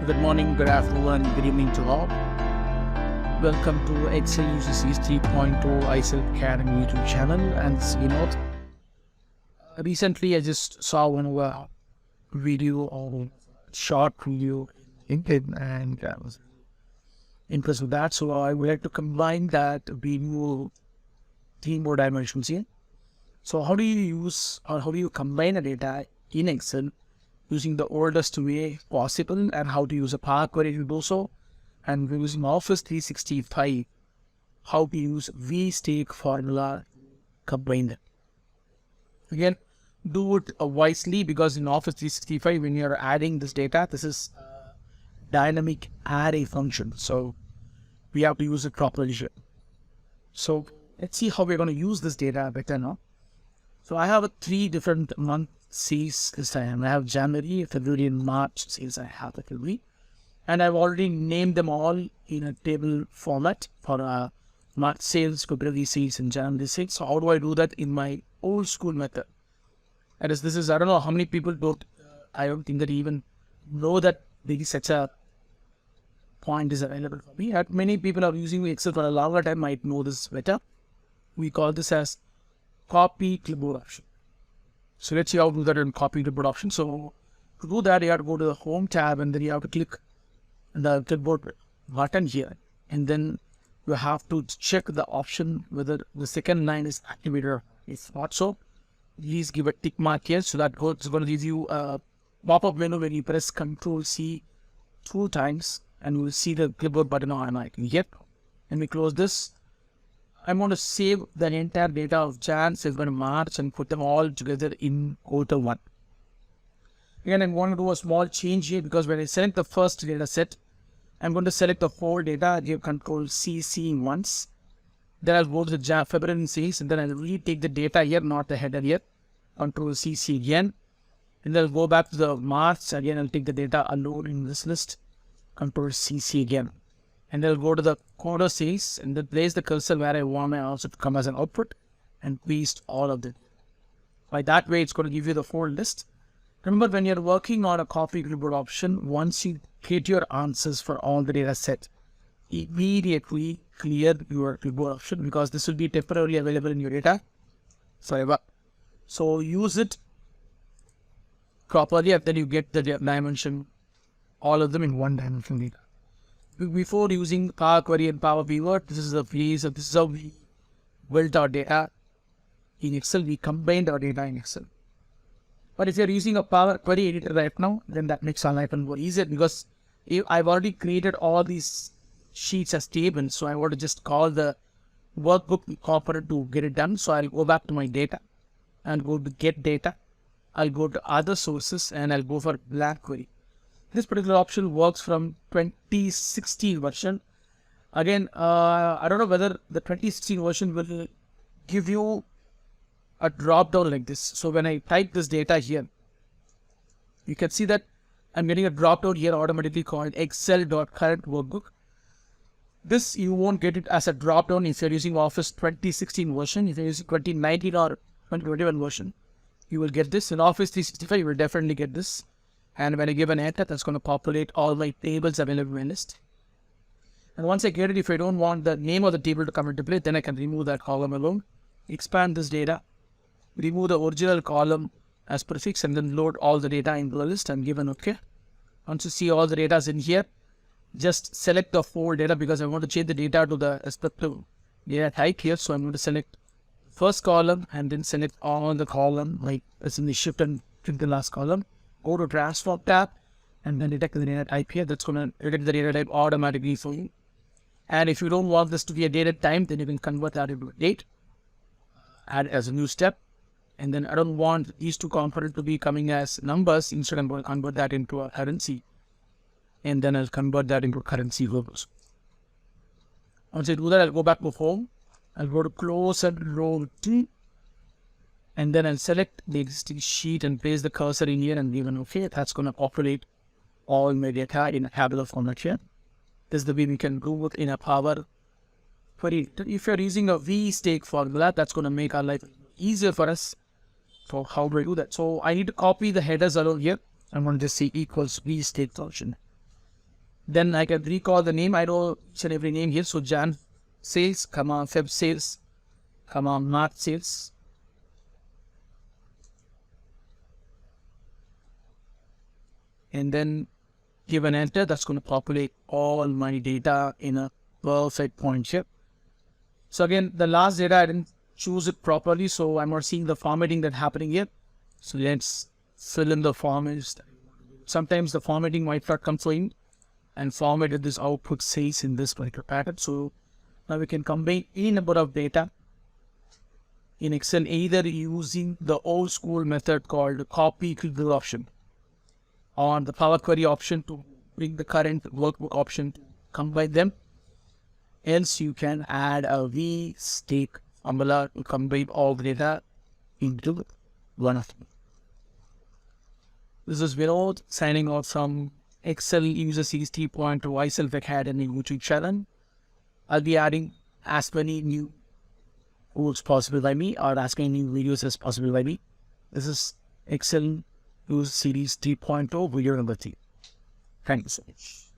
Good morning, good afternoon, and good evening to all. Welcome to Excel UCC's 3.0 ISL Academy YouTube channel. And recently I just saw one of a video or short video in it, and I was impressed with that. So I would like to combine that video three more dimensions here. So how do you use or how do you combine the data in Excel using the oldest way possible, and how to use a Power Query to do so, and using Office 365, how to use VSTACK formula combine them. Again, do it wisely, because in Office 365, when you're adding this data, this is a dynamic array function, so we have to use it properly here. So let's see how we're going to use this data better now. So I have three different month sales this time. I have January, February, and March sales. I have the February, and I've already named them all in a table format for March sales, February sales, and January sales. So how do I do that in my old school method? That is, this is, I don't know how many people don't, I don't think that even know that there is such a point is available for me. And many people are using Excel for a longer time might know this better. We call this as copy clipboard option. So let's see how to do that in copy clipboard option. So to do that, you have to go to the home tab, and then you have to click the clipboard button here, and then you have to check the option whether the second line is activated or if not so. Please give a tick mark here, so that it's going to give you a pop-up menu when you press Ctrl C 2 times, and you will see the clipboard button on icon. Yep. And we close this. I'm going to save the entire data of Jan, February, and March, and put them all together in quarter 1. Again, I'm going to do a small change here, because when I select the first data set, I'm going to select the whole data, give Control CC once. Then I'll go to the February sales, and then I'll retake the data here, not the header here. Control CC again. And then I'll go back to the March. Again, I'll take the data alone in this list. Control CC again. And then I'll go to the quarter sales, and then place the cursor where I want my answer to come as an output, and paste all of them. By that way, it's going to give you the full list. Remember, when you're working on a copy clipboard option, once you get your answers for all the data set, immediately clear your clipboard option, because this will be temporarily available in your data forever. So use it properly, and then you get the dimension, all of them in one dimension data. Before using Power Query and Power Pivot, this is the phase, this is how we built our data in Excel. We combined our data in Excel. But if you're using a Power Query editor right now, then that makes our life more easier, because I've already created all these sheets as tables. So I want to just call the workbook component to get it done. So I'll go back to my data and go to get data. I'll go to other sources, and I'll go for blank query. This particular option works from 2016 version. Again, I don't know whether the 2016 version will give you a drop down like this. So when I type this data here, you can see that I'm getting a drop down here automatically called excel.current workbook. This you won't get it as a drop down if you're using Office 2016 version. If you're using 2019 or 2021 version, you will get this. In Office 365, you will definitely get this. And when I give an enter, that's going to populate all my tables available in my list. And once I get it, if I don't want the name of the table to come into play, then I can remove that column alone, expand this data, remove the original column as prefix, and then load all the data into the list and give an OK. Once you see all the data is in here, just select the whole data, because I want to change the data to the respective data type here. So I'm going to select first column, and then select all the column, like as in the shift and click the last column. Go to transform tab, and then detect the data type here. That's going to detect the data type automatically for you. And if you don't want this to be a data type, then you can convert that into a date, add as a new step. And then I don't want these two components to be coming as numbers. Instead, I'm going to convert that into a currency, and then I'll convert that into currency logos. Once I do that, I'll go back to home. I'll go to close and row T. And then I'll select the existing sheet and place the cursor in here and leave an OK. That's going to populate all my data in a tabular format here. This is the way we can do it in a Power Query. If you're using a VSTACK formula, that's going to make our life easier for us. So how do I do that? So I need to copy the headers along here. I'm going to just say equals VSTACK function. Then I can recall the name. I know each and every name here. So Jan sales, Feb sales, March sales. And then give an enter. That's going to populate all my data in a perfect point shape. So again, the last data, I didn't choose it properly, so I'm not seeing the formatting that's happening here. So let's fill in the formats. Sometimes the formatting might not come in and formatted this output says in this particular pattern. So now we can combine any number of data in Excel, either using the old school method called copy clipboard option, or the Power Query option to bring the current workbook option to combine them. Else you can add a VSTACK umbrella to combine all the data into one of them. This is Vinod signing off from Excel User Series 3.2 myself Academy YouTube channel. I'll be adding as many new tools possible by me, or as many new videos as possible by me. This is Excel User Series 3.0 video number 3. Thank you so much.